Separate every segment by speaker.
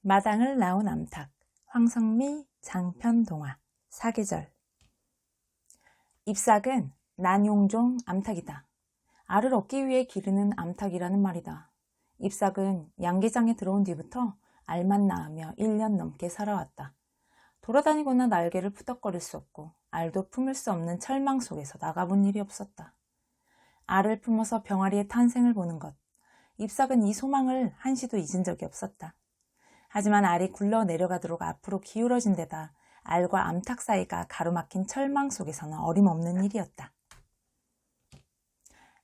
Speaker 1: 마당을 나온 암탉, 황성미 장편동화, 사계절. 잎삭은 난용종 암탉이다. 알을 얻기 위해 기르는 암탉이라는 말이다. 잎삭은 양계장에 들어온 뒤부터 알만 낳으며 1년 넘게 살아왔다. 돌아다니거나 날개를 푸덕거릴 수 없고 알도 품을 수 없는 철망 속에서 나가본 일이 없었다. 알을 품어서 병아리의 탄생을 보는 것. 잎삭은 이 소망을 한시도 잊은 적이 없었다. 하지만 알이 굴러 내려가도록 앞으로 기울어진 데다 알과 암탉 사이가 가로막힌 철망 속에서는 어림없는 일이었다.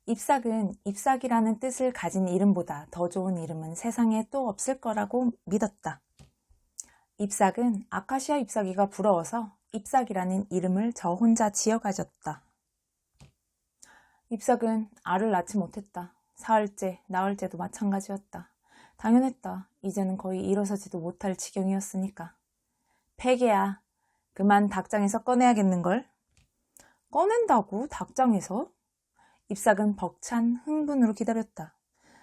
Speaker 1: 잎삭은 잎삭이라는 뜻을 가진 이름보다 더 좋은 이름은 세상에 또 없을 거라고 믿었다. 잎삭은 아카시아 잎사귀가 부러워서 잎삭이라는 이름을 저 혼자 지어가졌다. 잎삭은 알을 낳지 못했다. 사흘째, 나흘째도 마찬가지였다. 당연했다. 이제는 거의 일어서지도 못할 지경이었으니까. 폐기야, 그만 닭장에서 꺼내야겠는걸? 꺼낸다고? 닭장에서? 잎삭은 벅찬 흥분으로 기다렸다.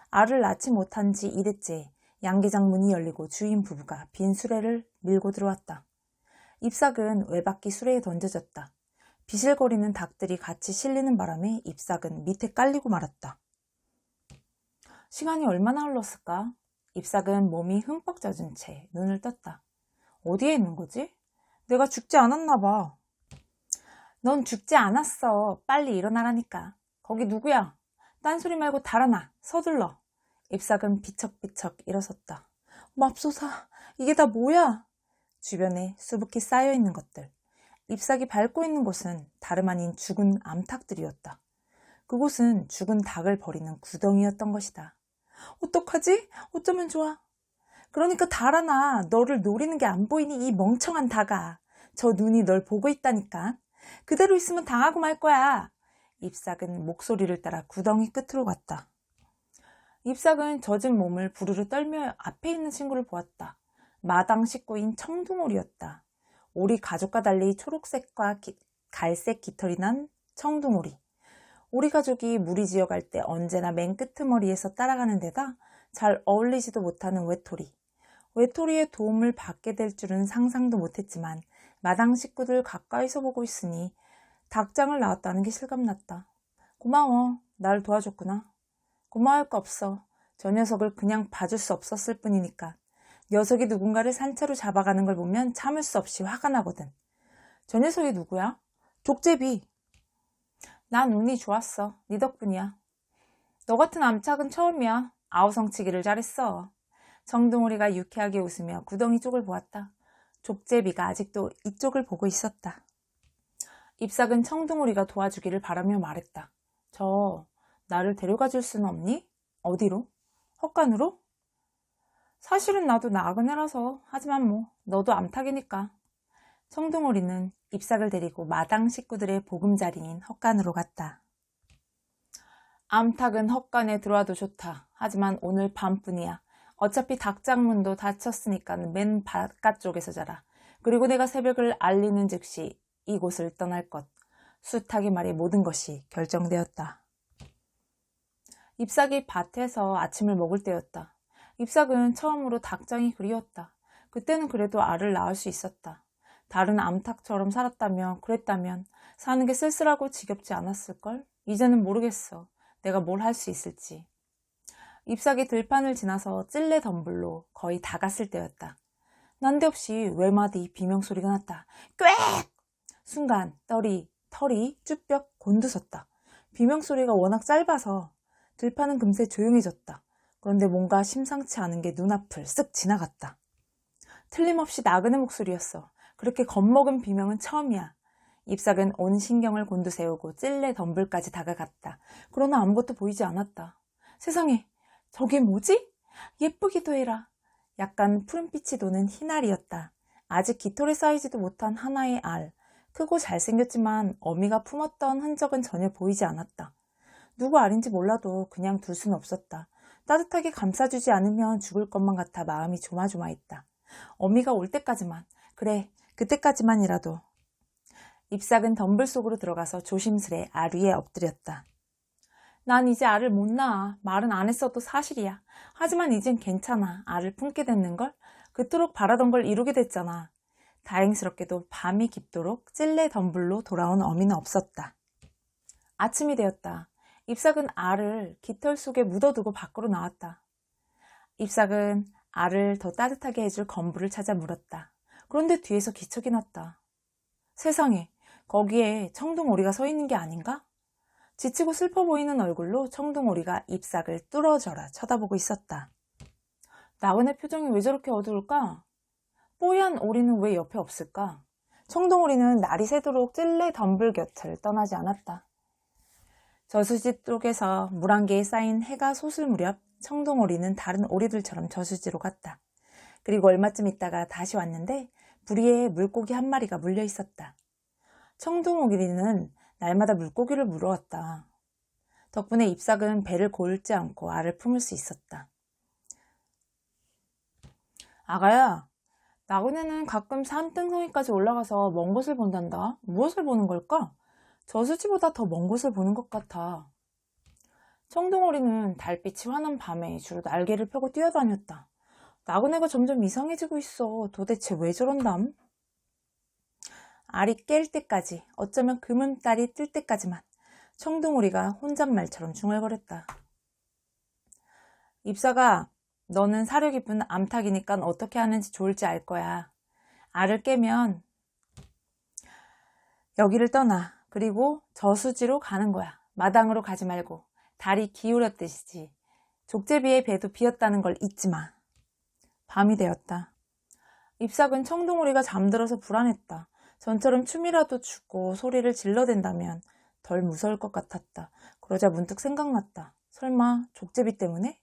Speaker 1: 알을 낳지 못한 지 2일째 양계장 문이 열리고 주인 부부가 빈 수레를 밀고 들어왔다. 잎삭은 외박기 수레에 던져졌다. 비실거리는 닭들이 같이 실리는 바람에 잎삭은 밑에 깔리고 말았다. 시간이 얼마나 흘렀을까? 잎삭은 몸이 흠뻑 젖은 채 눈을 떴다. 어디에 있는 거지? 내가 죽지 않았나 봐. 넌 죽지 않았어. 빨리 일어나라니까. 거기 누구야? 딴소리 말고 달아나. 서둘러. 잎삭은 비척비척 일어섰다. 맙소사, 이게 다 뭐야? 주변에 수북히 쌓여있는 것들. 잎삭이 밟고 있는 곳은 다름 아닌 죽은 암탉들이었다. 그곳은 죽은 닭을 버리는 구덩이였던 것이다. 어떡하지? 어쩌면 좋아? 그러니까 달아나. 너를 노리는 게 안 보이니 이 멍청한 닭아. 저 눈이 널 보고 있다니까. 그대로 있으면 당하고 말 거야. 잎삭은 목소리를 따라 구덩이 끝으로 갔다. 잎삭은 젖은 몸을 부르르 떨며 앞에 있는 친구를 보았다. 마당 식구인 청둥오리였다. 오리 가족과 달리 초록색과 갈색 깃털이 난 청둥오리. 오리 가족이 무리지어 갈 때 언제나 맨 끄트머리에서 따라가는 데다 잘 어울리지도 못하는 외톨이. 외톨이의 도움을 받게 될 줄은 상상도 못했지만 마당 식구들 가까이서 보고 있으니 닭장을 낳았다는 게 실감났다. 고마워. 날 도와줬구나. 고마워할 거 없어. 저 녀석을 그냥 봐줄 수 없었을 뿐이니까. 녀석이 누군가를 산채로 잡아가는 걸 보면 참을 수 없이 화가 나거든. 저 녀석이 누구야? 족제비. 난 운이 좋았어. 네 덕분이야. 너 같은 암탉은 처음이야. 아우성치기를 잘했어. 청둥오리가 유쾌하게 웃으며 구덩이 쪽을 보았다. 족제비가 아직도 이쪽을 보고 있었다. 잎삭은 청둥오리가 도와주기를 바라며 말했다. 나를 데려가 줄 수는 없니? 어디로? 헛간으로? 사실은 나도 나그네라서. 하지만 너도 암탉이니까. 청둥오리는 잎삭을 데리고 마당 식구들의 보금자리인 헛간으로 갔다. 암탉은 헛간에 들어와도 좋다. 하지만 오늘 밤뿐이야. 어차피 닭장 문도 닫혔으니까 맨 바깥쪽에서 자라. 그리고 내가 새벽을 알리는 즉시 이곳을 떠날 것. 숱하게 말해 모든 것이 결정되었다. 잎삭이 밭에서 아침을 먹을 때였다. 잎삭은 처음으로 닭장이 그리웠다. 그때는 그래도 알을 낳을 수 있었다. 다른 암탉처럼 그랬다면 사는 게 쓸쓸하고 지겹지 않았을걸? 이제는 모르겠어. 내가 뭘 할 수 있을지. 잎삭이 들판을 지나서 찔레 덤불로 거의 다 갔을 때였다. 난데없이 외마디 비명소리가 났다. 꽥! 순간 털이 쭈뼛 곤두섰다. 비명소리가 워낙 짧아서 들판은 금세 조용해졌다. 그런데 뭔가 심상치 않은 게 눈앞을 쓱 지나갔다. 틀림없이 나그네 목소리였어. 그렇게 겁먹은 비명은 처음이야. 잎삭은 온 신경을 곤두세우고 찔레 덤불까지 다가갔다. 그러나 아무것도 보이지 않았다. 세상에, 저게 뭐지? 예쁘기도 해라. 약간 푸른빛이 도는 흰알이었다. 아직 깃털에 쌓이지도 못한 하나의 알. 크고 잘생겼지만 어미가 품었던 흔적은 전혀 보이지 않았다. 누구 알인지 몰라도 그냥 둘 수는 없었다. 따뜻하게 감싸주지 않으면 죽을 것만 같아 마음이 조마조마했다. 어미가 올 때까지만, 그래, 그때까지만이라도. 잎삭은 덤불 속으로 들어가서 조심스레 알 위에 엎드렸다. 난 이제 알을 못 낳아. 말은 안 했어도 사실이야. 하지만 이젠 괜찮아. 알을 품게 됐는걸? 그토록 바라던 걸 이루게 됐잖아. 다행스럽게도 밤이 깊도록 찔레 덤불로 돌아온 어미는 없었다. 아침이 되었다. 잎삭은 알을 깃털 속에 묻어두고 밖으로 나왔다. 잎삭은 알을 더 따뜻하게 해줄 건부를 찾아 물었다. 그런데 뒤에서 기척이 났다. 세상에, 거기에 청둥오리가 서 있는 게 아닌가? 지치고 슬퍼 보이는 얼굴로 청둥오리가 잎삭을 뚫어져라 쳐다보고 있었다. 나그네 표정이 왜 저렇게 어두울까? 뽀얀 오리는 왜 옆에 없을까? 청둥오리는 날이 새도록 찔레 덤불 곁을 떠나지 않았다. 저수지 쪽에서 물 한 개에 쌓인 해가 솟을 무렵 청둥오리는 다른 오리들처럼 저수지로 갔다. 그리고 얼마쯤 있다가 다시 왔는데 부리에 물고기 한 마리가 물려 있었다. 청둥오리는 날마다 물고기를 물어왔다. 덕분에 잎삭은 배를 고을지 않고 알을 품을 수 있었다. 아가야, 나그네는 가끔 산등성이까지 올라가서 먼 곳을 본단다. 무엇을 보는 걸까? 저수지보다 더 먼 곳을 보는 것 같아. 청둥오리는 달빛이 환한 밤에 주로 날개를 펴고 뛰어다녔다. 나그네가 점점 이상해지고 있어. 도대체 왜 저런담? 알이 깰 때까지, 어쩌면 금은달이 뜰 때까지만 청둥오리가 혼잣말처럼 중얼거렸다. 잎삭아, 너는 사려 깊은 암탉이니까 어떻게 하는지 좋을지 알 거야. 알을 깨면 여기를 떠나. 그리고 저수지로 가는 거야. 마당으로 가지 말고 달이 기울었듯이지. 족제비의 배도 비었다는 걸 잊지 마. 밤이 되었다. 잎삭은 청둥오리가 잠들어서 불안했다. 전처럼 춤이라도 추고 소리를 질러댄다면 덜 무서울 것 같았다. 그러자 문득 생각났다. 설마 족제비 때문에?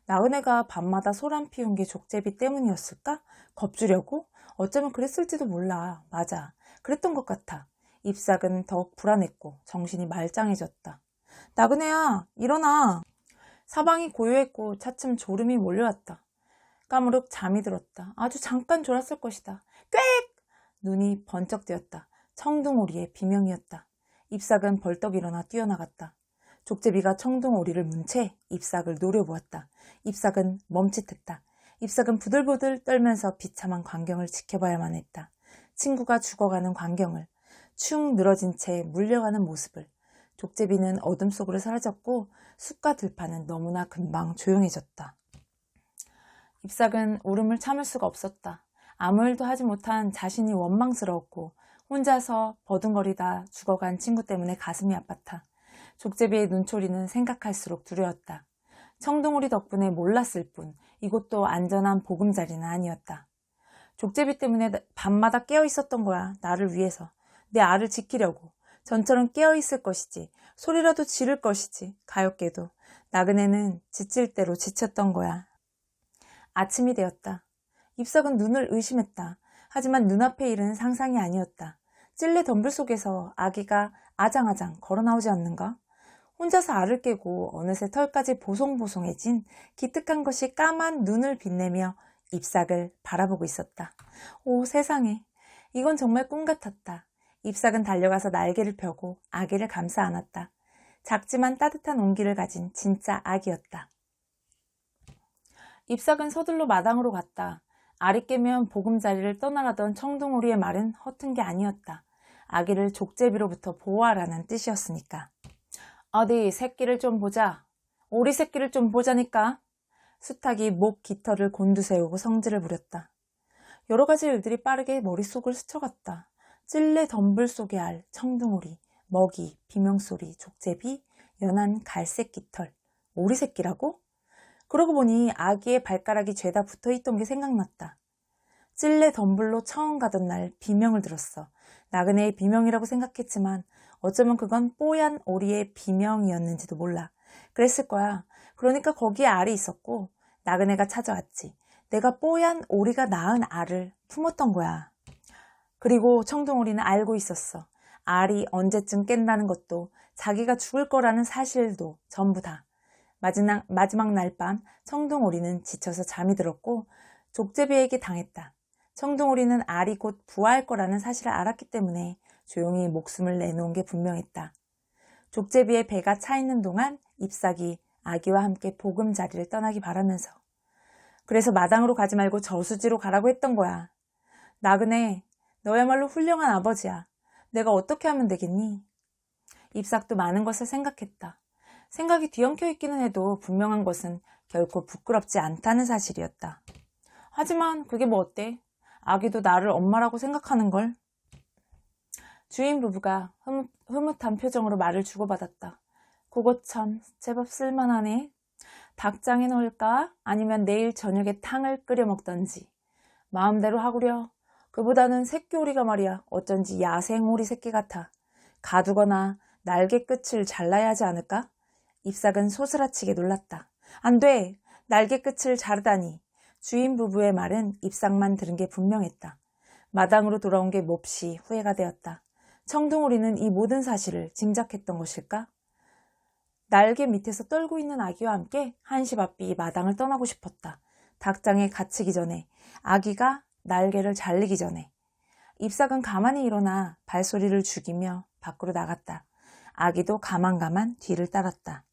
Speaker 1: 나그네가 밤마다 소란 피운 게 족제비 때문이었을까? 겁주려고? 어쩌면 그랬을지도 몰라. 맞아. 그랬던 것 같아. 잎삭은 더욱 불안했고 정신이 말짱해졌다. 나그네야, 일어나. 사방이 고요했고 차츰 졸음이 몰려왔다. 까무룩 잠이 들었다. 아주 잠깐 졸았을 것이다. 꽥! 눈이 번쩍 뜨였다. 청둥오리의 비명이었다. 잎삭은 벌떡 일어나 뛰어나갔다. 족제비가 청둥오리를 문 채 잎삭을 노려보았다. 잎삭은 멈칫했다. 잎삭은 부들부들 떨면서 비참한 광경을 지켜봐야만 했다. 친구가 죽어가는 광경을, 축 늘어진 채 물려가는 모습을. 족제비는 어둠 속으로 사라졌고 숲과 들판은 너무나 금방 조용해졌다. 잎삭은 울음을 참을 수가 없었다. 아무 일도 하지 못한 자신이 원망스러웠고 혼자서 버둥거리다 죽어간 친구 때문에 가슴이 아팠다. 족제비의 눈초리는 생각할수록 두려웠다. 청둥오리 덕분에 몰랐을 뿐 이곳도 안전한 보금자리는 아니었다. 족제비 때문에 밤마다 깨어 있었던 거야. 나를 위해서. 내 알을 지키려고. 전처럼 깨어 있을 것이지. 소리라도 지를 것이지. 가엾게도 나그네는 지칠 대로 지쳤던 거야. 아침이 되었다. 잎삭은 눈을 의심했다. 하지만 눈앞에 일은 상상이 아니었다. 찔레 덤불 속에서 아기가 아장아장 걸어 나오지 않는가? 혼자서 알을 깨고 어느새 털까지 보송보송해진 기특한 것이 까만 눈을 빛내며 잎삭을 바라보고 있었다. 오, 세상에. 이건 정말 꿈 같았다. 잎삭은 달려가서 날개를 펴고 아기를 감싸 안았다. 작지만 따뜻한 온기를 가진 진짜 아기였다. 잎삭은 서둘러 마당으로 갔다. 알이 깨면 보금자리를 떠나라던 청둥오리의 말은 허튼 게 아니었다. 아기를 족제비로부터 보호하라는 뜻이었으니까. 어디 새끼를 좀 보자. 오리 새끼를 좀 보자니까. 수탉이 목 깃털을 곤두세우고 성질을 부렸다. 여러 가지 일들이 빠르게 머릿속을 스쳐갔다. 찔레 덤불 속의 알, 청둥오리, 먹이, 비명소리, 족제비, 연한 갈색 깃털. 오리 새끼라고? 그러고 보니 아기의 발가락이 죄다 붙어있던 게 생각났다. 찔레 덤불로 처음 가던 날 비명을 들었어. 나그네의 비명이라고 생각했지만 어쩌면 그건 뽀얀 오리의 비명이었는지도 몰라. 그랬을 거야. 그러니까 거기에 알이 있었고 나그네가 찾아왔지. 내가 뽀얀 오리가 낳은 알을 품었던 거야. 그리고 청둥오리는 알고 있었어. 알이 언제쯤 깬다는 것도 자기가 죽을 거라는 사실도 전부 다. 마지막 날 밤 청둥오리는 지쳐서 잠이 들었고 족제비에게 당했다. 청둥오리는 알이 곧 부화할 거라는 사실을 알았기 때문에 조용히 목숨을 내놓은 게 분명했다. 족제비의 배가 차 있는 동안 잎삭이 아기와 함께 보금자리를 떠나기 바라면서 그래서 마당으로 가지 말고 저수지로 가라고 했던 거야. 나그네, 너야말로 훌륭한 아버지야. 내가 어떻게 하면 되겠니? 잎삭도 많은 것을 생각했다. 생각이 뒤엉켜 있기는 해도 분명한 것은 결코 부끄럽지 않다는 사실이었다. 하지만 그게 뭐 어때? 아기도 나를 엄마라고 생각하는걸. 주인 부부가 흐뭇한 표정으로 말을 주고받았다. 그거 참 제법 쓸만하네. 닭장에 넣을까? 아니면 내일 저녁에 탕을 끓여 먹던지. 마음대로 하구려. 그보다는 새끼 오리가 말이야. 어쩐지 야생 오리 새끼 같아. 가두거나 날개 끝을 잘라야 하지 않을까? 잎삭은 소스라치게 놀랐다. 안 돼! 날개 끝을 자르다니. 주인 부부의 말은 잎삭만 들은 게 분명했다. 마당으로 돌아온 게 몹시 후회가 되었다. 청둥오리는 이 모든 사실을 짐작했던 것일까? 날개 밑에서 떨고 있는 아기와 함께 한시바삐 마당을 떠나고 싶었다. 닭장에 갇히기 전에, 아기가 날개를 잘리기 전에. 잎삭은 가만히 일어나 발소리를 죽이며 밖으로 나갔다. 아기도 가만가만 뒤를 따랐다.